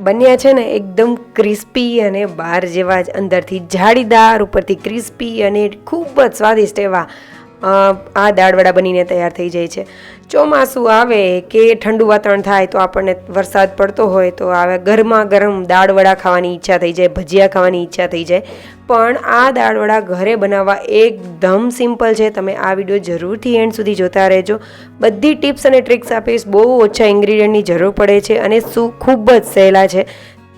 બન્યા છે ને એકદમ ક્રિસ્પી અને બહાર જેવા જ અંદરથી જાળીદાર, ઉપરથી ક્રિસ્પી અને ખૂબ જ સ્વાદિષ્ટ એવા આ દાળવડા બનીને તૈયાર થઈ જાય છે. ચોમાસું આવે કે ઠંડુ વાતાવરણ થાય તો આપણને વરસાદ પડતો હોય તો આવે ગરમા ગરમ દાળવડા ખાવાની ઈચ્છા થઈ જાય, ભજીયા ખાવાની ઈચ્છા થઈ જાય. પણ આ દાળવડા ઘરે બનાવવા એકદમ સિમ્પલ છે. તમે આ વિડીયો જરૂરથી એન્ડ સુધી જોતા રહેજો. બધી ટિપ્સ અને ટ્રિક્સ આપીશ. બહુ ઓછા ઇન્ગ્રીડિયન્ટની જરૂર પડે છે અને ખૂબ જ સહેલા છે.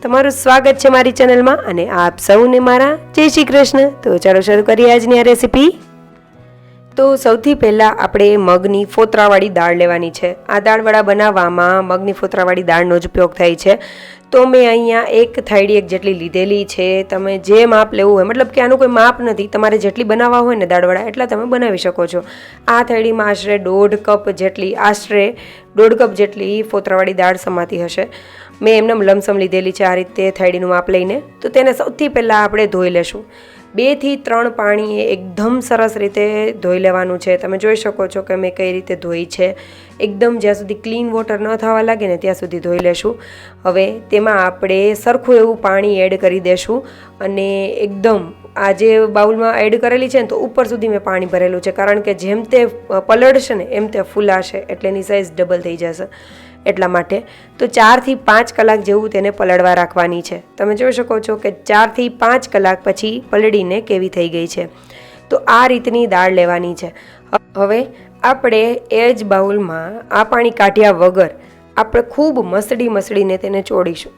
તમારું સ્વાગત છે મારી ચેનલમાં અને આપ સૌને મારા જય શ્રી કૃષ્ણ. તો ચાલો શરૂ કરીએ આજની આ રેસીપી. તો સૌથી પહેલાં આપણે મગની ફોતરાવાળી દાળ લેવાની છે. આ દાળવડા બનાવવામાં મગની ફોતરાવાળી દાળનો જ ઉપયોગ થાય છે. તો મેં અહીંયા એક થાળી જેટલી લીધેલી છે. તમે જે માપ લેવું હોય, મતલબ કે આનું કોઈ માપ નથી, તમારે જેટલી બનાવવા હોય ને દાળવડા એટલા તમે બનાવી શકો છો. આ થાળીમાં આશરે 1.5 કપ જેટલી ફોતરાવાળી દાળ સમાતી હશે. મેં એમને લમસમ લીધેલી છે આ રીતે થાળીનું માપ લઈને. તો તેને સૌથી પહેલાં આપણે ધોઈ લેશું. 2 થી 3 પાણીએ એકદમ સરસ રીતે ધોઈ લેવાનું છે. તમે જોઈ શકો છો કે મેં કઈ રીતે ધોઈ છે. એકદમ જ્યાં સુધી ક્લીન વોટર ન થવા લાગે ને ત્યાં સુધી ધોઈ લેશું. હવે તેમાં આપણે સરખું એવું પાણી એડ કરી દેશું અને એકદમ આ જે બાઉલમાં એડ કરેલી છે ને તો ઉપર સુધી મેં પાણી ભરેલું છે, કારણ કે જેમ તે પલળશે ને એમ તે ફૂલાશે એટલે એની સાઇઝ ડબલ થઈ જશે. એટલા માટે તો 4 થી 5 કલાક જેવું તેને પલળવા રાખવાની છે. તમે જોઈ શકો છો કે 4 થી 5 કલાક પછી પલળીને કેવી થઈ ગઈ છે. તો આ રીતની દાળ લેવાની છે. હવે આપણે એ જ બાઉલમાં આ પાણી કાઢ્યા વગર આપણે ખૂબ મસળીને તેને ચોળીશું.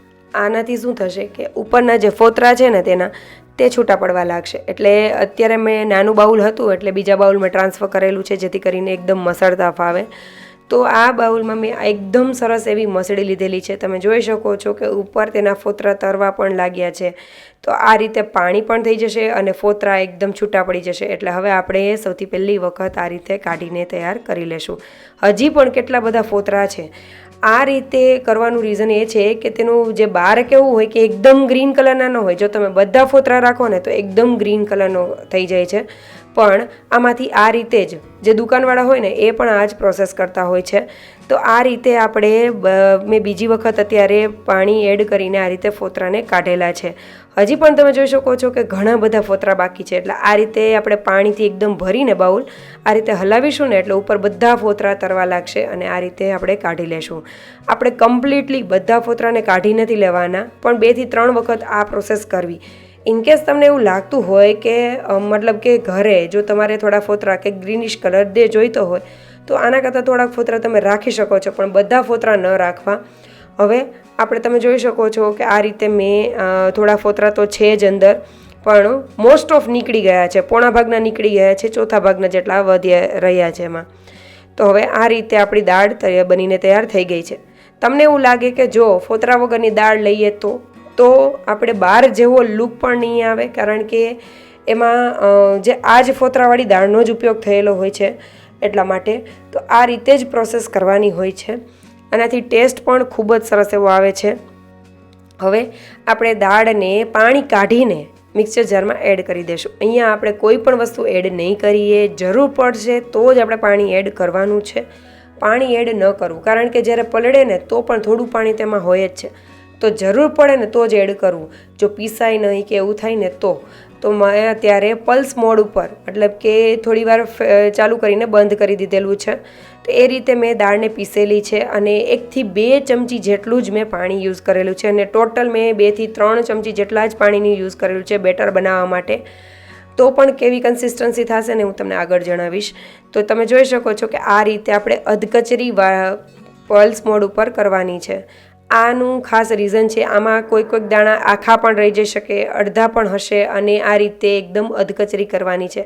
આનાથી શું થશે કે ઉપરના જે ફોતરા છે ને તે છૂટા પડવા લાગશે. એટલે અત્યારે મેં નાનું બાઉલ હતું એટલે બીજા બાઉલમાં ટ્રાન્સફર કરેલું છે જેથી કરીને એકદમ મસળતા ફાવે. તો આ બાઉલમાં મેં એકદમ સરસ એવી મસળી લીધેલી છે. તમે જોઈ શકો છો કે ઉપર તેના ફોતરા તરવા પણ લાગ્યા છે. તો આ રીતે પાણી પણ થઈ જશે અને ફોતરા એકદમ છૂટા પડી જશે. એટલે હવે આપણે સૌથી પહેલી વખત આ રીતે કાઢીને તૈયાર કરી લેશું. હજી પણ કેટલા બધા ફોતરા છે. આ રીતે કરવાનું રીઝન એ છે કે તેનું જે બહાર કેવું હોય કે એકદમ ગ્રીન કલરના ન હોય. જો તમે બધા ફોતરા રાખો ને તો એકદમ ગ્રીન કલરનો થઈ જાય છે. પણ આમાંથી આ રીતે જ જે દુકાનવાળા હોય ને એ પણ આ જ પ્રોસેસ કરતા હોય છે. તો આ રીતે મેં બીજી વખત અત્યારે પાણી એડ કરીને આ રીતે ફોતરાને કાઢેલા છે. હજી પણ તમે જોઈ શકો છો કે ઘણા બધા ફોતરા બાકી છે. એટલે આ રીતે આપણે પાણીથી એકદમ ભરીને બાઉલ આ રીતે હલાવીશું ને એટલે ઉપર બધા ફોતરા તરવા લાગશે અને આ રીતે આપણે કાઢી લેશું. આપણે કમ્પ્લીટલી બધા ફોતરાને કાઢી નથી લેવાના, પણ 2 થી 3 વખત આ પ્રોસેસ કરવી. ઇનકેસ તમને એવું લાગતું હોય કે મતલબ કે ઘરે જો તમારે થોડા ફોતરા કે ગ્રીનિશ કલર જોઈતો હોય તો આના કરતાં થોડાક ફોતરા તમે રાખી શકો છો, પણ બધા ફોતરા ન રાખવા. હવે તમે જોઈ શકો છો કે આ રીતે મેં થોડા ફોતરા તો છે જ અંદર, પણ મોસ્ટ ઓફ નીકળી ગયા છે. પોણા ભાગના નીકળી ગયા છે, ચોથા ભાગના જેટલા વધ્યા રહ્યા છે એમાં. તો હવે આ રીતે આપણી દાળ બનીને તૈયાર થઈ ગઈ છે. તમને એવું લાગે કે જો ફોતરા વગરની દાળ લઈએ તો આપણે બહાર જેવો લુક પણ નહીં આવે, કારણ કે એમાં જે આ જ ફોતરાવાળી દાળનો જ ઉપયોગ થયેલો હોય છે. એટલા માટે તો આ રીતે જ પ્રોસેસ કરવાની હોય છે. આનાથી ટેસ્ટ પણ ખૂબ જ સરસ એવો આવે છે. હવે આપણે દાળને પાણી કાઢીને મિક્સર જારમાં એડ કરી દઈશું. અહીંયા આપણે કોઈ પણ વસ્તુ એડ નહીં કરીએ. જરૂર પડશે તો જ આપણે પાણી એડ કરવાનું છે. પાણી એડ ન કરવું, કારણ કે જ્યારે પલળે ને તો પણ થોડું પાણી તેમાં હોય જ છે. તો જરૂર પડે ને તો જ એડ કરવું. જો પીસાય નહીં કે એવું થાય ને તો મેં અત્યારે પલ્સ મોડ ઉપર, મતલબ કે થોડી વાર ચાલુ કરીને બંધ કરી દીધેલું છે. તો એ રીતે મેં દાળને પીસેલી છે અને 1 થી 2 ચમચી જેટલું જ મેં પાણી યુઝ કરેલું છે અને ટોટલ મેં 2 થી 3 ચમચી જેટલા જ પાણીની યુઝ કરેલું છે બેટર બનાવવા માટે. તો પણ કેવી કન્સિસ્ટન્સી થશે ને હું તમને આગળ જણાવીશ. તો તમે જોઈ શકો છો કે આ રીતે આપણે અધકચરી પલ્સ મોડ ઉપર કરવાની છે. આનું ખાસ રીઝન છે, આમાં કોઈક દાણા આખા પણ રહી જઈ શકે, અડધા પણ હશે અને આ રીતે એકદમ અધકચરી કરવાની છે.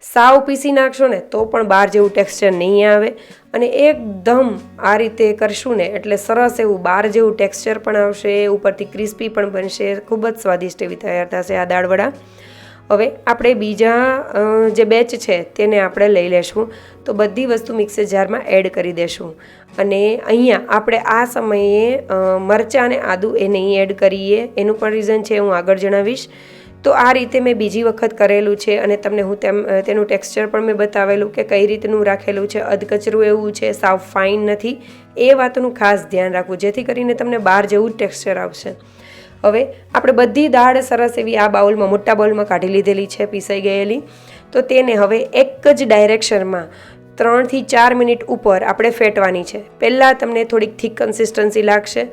સાવ પીસી નાખશો ને તો પણ બહાર જેવું ટેક્સચર નહીં આવે અને એકદમ આ રીતે કરશું ને એટલે સરસ એવું બહાર જેવું ટેક્સચર પણ આવશે, ઉપરથી ક્રિસ્પી પણ બનશે. ખૂબ જ સ્વાદિષ્ટ એવી તૈયાર થશે આ દાળવડા. હવે આપણે બીજા જે બેચ છે તેને આપણે લઈ લેશું. તો બધી વસ્તુ મિક્સર જારમાં એડ કરી દેશું અને અહીંયા આપણે આ સમયે મરચાં અને આદું એ નહીં એડ કરીએ. એનું પણ રીઝન છે, હું આગળ જણાવીશ. તો આ રીતે મેં બીજી વખત કરેલું છે અને તમને હું તેનું ટેક્સચર પણ મેં બતાવેલું કે કઈ રીતનું રાખેલું છે. અધકચરું એવું છે, સાવ ફાઇન નથી. એ વાતનું ખાસ ધ્યાન રાખવું જેથી કરીને તમને બહાર જેવું જ ટેક્સચર આવશે. હવે આપણે બધી દાળ સરસ એવી આ બાઉલમાં, મોટા બાઉલમાં કાઢી લીધેલી છે પીસાઈ ગયેલી. તો તેને હવે એક જ ડાયરેક્શનમાં 3 થી 4 મિનિટ ઉપર આપણે ફેટવાની છે. પહેલાં તમને થોડીક થીક કન્સિસ્ટન્સી લાગશે,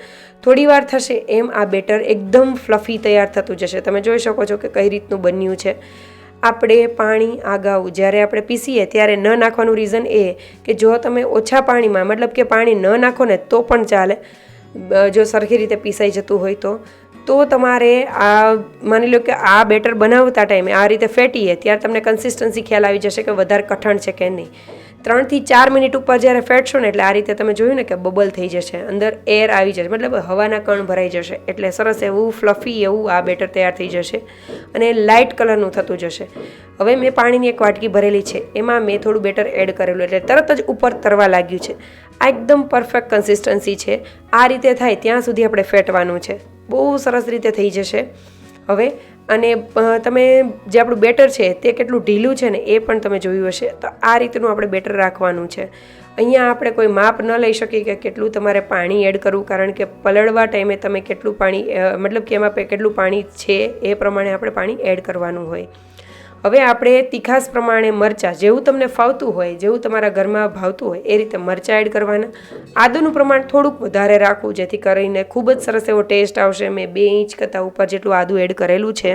થોડી વાર થશે એમ આ બેટર એકદમ ફ્લફી તૈયાર થતું જશે. તમે જોઈ શકો છો કે કઈ રીતનું બન્યું છે. આપણે પાણી અગાઉ જ્યારે આપણે પીસીએ ત્યારે ન નાખવાનું રીઝન એ કે જો તમે ઓછા પાણીમાં, મતલબ કે પાણી ન નાખો ને તો પણ ચાલે, જો સરખી રીતે પીસાઈ જતું હોય તો તમારે આ માની લો કે આ બેટર બનાવતા ટાઈમે આ રીતે ફેટીએ ત્યારે તમને કન્સિસ્ટન્સી ખ્યાલ આવી જશે કે વધારે કઠણ છે કે નહીં. 3 થી 4 મિનિટ ઉપર જ્યારે ફેટશો ને એટલે આ રીતે તમે જોયું ને કે બબલ થઈ જશે, અંદર એર આવી જશે, મતલબ હવાના કણ ભરાઈ જશે. એટલે સરસ એવું ફ્લફી એવું આ બેટર તૈયાર થઈ જશે અને લાઇટ કલરનું થતું જશે. હવે મેં પાણીની એક વાટકી ભરેલી છે, એમાં મેં થોડું બેટર એડ કરેલું એટલે તરત જ ઉપર તરવા લાગ્યું છે. આ એકદમ પરફેક્ટ કન્સિસ્ટન્સી છે. આ રીતે થાય ત્યાં સુધી આપણે ફેટવાનું છે. બહુ સરસ રીતે થઈ જશે. હવે અને તમે જે આપણું બેટર છે તે કેટલું ઢીલું છે ને એ પણ તમે જોયું હશે. તો આ રીતનું આપણે બેટર રાખવાનું છે. અહીંયા આપણે કોઈ માપ ન લઈ શકીએ કે કેટલું તમારે પાણી એડ કરવું, કારણ કે પલળવા ટાઈમે તમે કેટલું પાણી, મતલબ કે એમાં કેટલું પાણી છે એ પ્રમાણે આપણે પાણી એડ કરવાનું હોય. હવે આપણે તીખાસ પ્રમાણે મરચાં, જેવું તમને ફાવતું હોય, જેવું તમારા ઘરમાં ભાવતું હોય એ રીતે મરચાં એડ કરવાના. આદુનું પ્રમાણ થોડુંક વધારે રાખવું જેથી કરીને ખૂબ જ સરસ એવો ટેસ્ટ આવશે. મેં 2 ઇંચ કરતાં ઉપર જેટલું આદુ એડ કરેલું છે.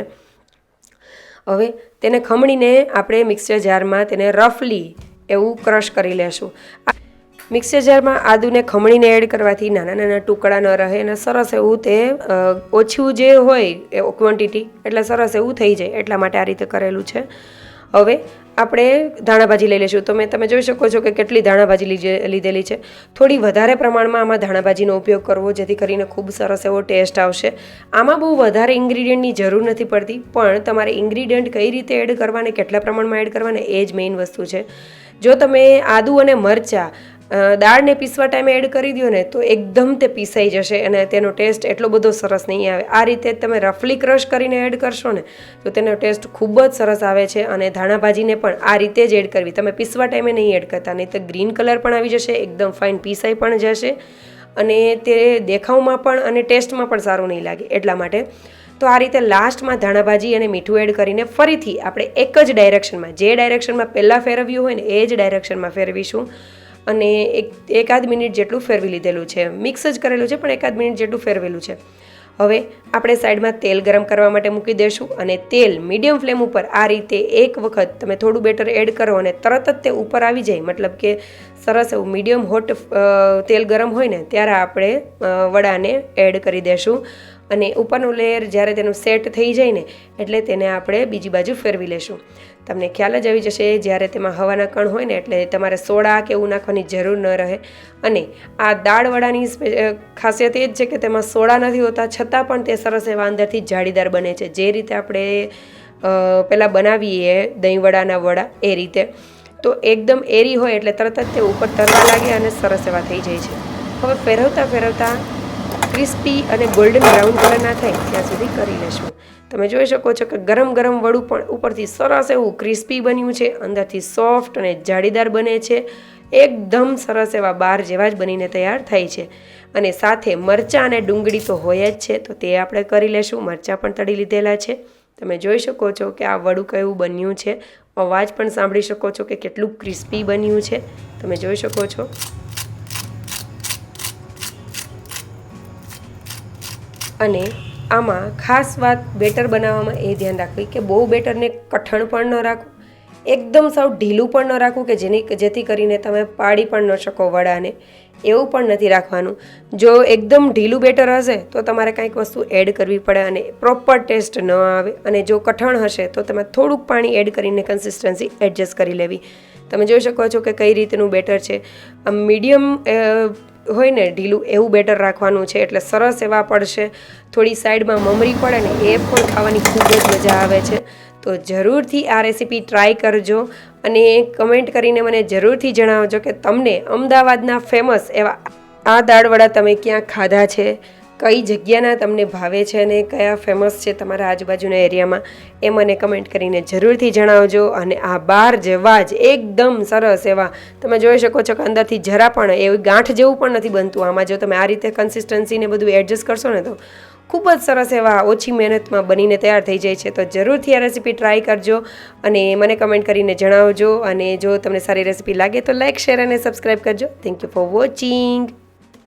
હવે તેને ખમણીને આપણે મિક્સર જારમાં તેને રફલી એવું ક્રશ કરી લેશું. મિક્સર જારમાં આદુને ખમણીને એડ કરવાથી નાના નાના ટુકડા ન રહે અને સરસ એવું તે ઓછું જે હોય ક્વોન્ટિટી એટલે સરસ એવું થઈ જાય, એટલા માટે આ રીતે કરેલું છે. હવે આપણે ધાણાભાજી લઈ લઈશું. તો તમે જોઈ શકો છો કે કેટલી ધાણાભાજી લીધેલી છે. થોડી વધારે પ્રમાણમાં આમાં ધાણાભાજીનો ઉપયોગ કરવો જેથી કરીને ખૂબ સરસ એવો ટેસ્ટ આવશે. આમાં બહુ વધારે ઇન્ગ્રીડિયન્ટની જરૂર નથી પડતી, પણ તમારે ઇન્ગ્રીડિયન્ટ કઈ રીતે એડ કરવા ને કેટલા પ્રમાણમાં એડ કરવાને એ જ મેઇન વસ્તુ છે. જો તમે આદુ અને મરચાં દાળને પીસવા ટાઈમે એડ કરી દો ને તો એકદમ તે પીસાઈ જશે અને તેનો ટેસ્ટ એટલો બધો સરસ નહીં આવે. આ રીતે તમે રફલી ક્રશ કરીને એડ કરશો ને તો તેનો ટેસ્ટ ખૂબ જ સરસ આવે છે. અને ધાણાભાજીને પણ આ રીતે જ એડ કરવી, તમે પીસવા ટાઈમે નહીં એડ કરતા, નહીં તો ગ્રીન કલર પણ આવી જશે, એકદમ ફાઇન પીસાઈ પણ જશે અને તે દેખાવમાં પણ અને ટેસ્ટમાં પણ સારું નહીં લાગે. એટલા માટે તો આ રીતે લાસ્ટમાં ધાણાભાજી અને મીઠું એડ કરીને ફરીથી આપણે એક જ ડાયરેક્શનમાં, જે ડાયરેક્શનમાં પહેલાં ફેરવ્યું હોય ને એ જ ડાયરેક્શનમાં ફેરવીશું અને એકાદ મિનિટ જેટલું ફેરવી લીધેલું છે. મિક્સ જ કરેલું છે પણ એકાદ મિનિટ જેટલું ફેરવેલું છે. હવે આપણે સાઈડમાં તેલ ગરમ કરવા માટે મૂકી દઈશું અને તેલ મીડિયમ ફ્લેમ ઉપર આ રીતે એક વખત તમે થોડું બેટર એડ કરો અને તરત જ તે ઉપર આવી જાય, મતલબ કે સરસ એવું મીડિયમ હોટ તેલ ગરમ હોય ને ત્યારે આપણે વડાને એડ કરી દઈશું અને ઉપરનું લેયર જ્યારે તેનું સેટ થઈ જાય ને એટલે તેને આપણે બીજી બાજુ ફેરવી લેશું. તમને ખ્યાલ જ આવી જશે જ્યારે તેમાં હવાના કણ હોય ને એટલે તમારે સોડા કે એવું નાખવાની જરૂર ન રહે. અને આ દાળ વડાની ખાસિયત એ જ છે કે તેમાં સોડા નથી હોતા, છતાં પણ તે સરસ એવા અંદરથી જાળીદાર બને છે. જે રીતે આપણે પહેલાં બનાવીએ દહીં વડાના વડા એ રીતે, તો એકદમ એરી હોય એટલે તરત જ તે ઉપર તરવા લાગે અને સરસ એવા થઈ જાય છે. હવે ફેરવતા ફેરવતા ક્રિસ્પી અને ગોલ્ડન બ્રાઉન કલરના થાય ત્યાં સુધી કરી લેશું. તમે જોઈ શકો છો કે ગરમ ગરમ વડું પણ ઉપરથી સરસ એવું ક્રિસ્પી બન્યું છે, અંદરથી સોફ્ટ અને જાળીદાર બને છે, એકદમ સરસ એવા બાર જેવા જ બનીને તૈયાર થાય છે. અને સાથે મરચાં અને ડુંગળી તો હોય જ છે, તો તે આપણે કરી લેશું. મરચાં પણ તળી લીધેલા છે. તમે જોઈ શકો છો કે આ વડું કેવું બન્યું છે. અવાજ પણ સાંભળી શકો છો કે કેટલું ક્રિસ્પી બન્યું છે. તમે જોઈ શકો છો. અને આમાં ખાસ વાત બેટર બનાવવામાં એ ધ્યાન રાખવી કે બહુ બેટરને કઠણ પણ ન રાખવું, એકદમ સાવ ઢીલું પણ ન રાખવું કે જેથી કરીને તમે પાડી પણ ન શકો વડાને, એવું પણ નથી રાખવાનું. જો એકદમ ઢીલું બેટર હશે તો તમારે કંઈક વસ્તુ એડ કરવી પડે અને પ્રોપર ટેસ્ટ ન આવે. અને જો કઠણ હશે તો તમે થોડુંક પાણી એડ કરીને કન્સિસ્ટન્સી એડજસ્ટ કરી લેવી. તમે જોઈ શકો છો કે કઈ રીતનું બેટર છે. મીડિયમ હોય ને ઢીલું એવું બેટર રાખવાનું છે એટલે સરસ એવા પડશે. થોડી સાઈડમાં મમરી પડે ને એ પણ ખાવાની ખૂબ જ મજા આવે છે. તો જરૂરથી આ રેસીપી ટ્રાય કરજો અને કમેન્ટ કરીને મને જરૂરથી જણાવજો કે તમને અમદાવાદના ફેમસ એવા આ દાળવડા તમે ક્યાં ખાધા છે. કઈ જગ્યાના તમને ભાવે છે અને કયા ફેમસ છે તમારા આજુબાજુના એરિયામાં એ મને કમેન્ટ કરીને જરૂરથી જણાવજો. અને આ બહાર જેવા જ એકદમ સરસ એવા તમે જોઈ શકો છો કે અંદરથી જરા પણ એવું ગાંઠ જેવું પણ નથી બનતું આમાં. જો તમે આ રીતે કન્સિસ્ટન્સીને બધું એડજસ્ટ કરશો ને તો ખૂબ જ સરસ એવા ઓછી મહેનતમાં બનીને તૈયાર થઈ જાય છે. તો જરૂરથી આ રેસીપી ટ્રાય કરજો અને મને કમેન્ટ કરીને જણાવજો. અને જો તમને સારી રેસીપી લાગે તો લાઇક, શેર અને સબસ્ક્રાઈબ કરજો. Thank you for watching.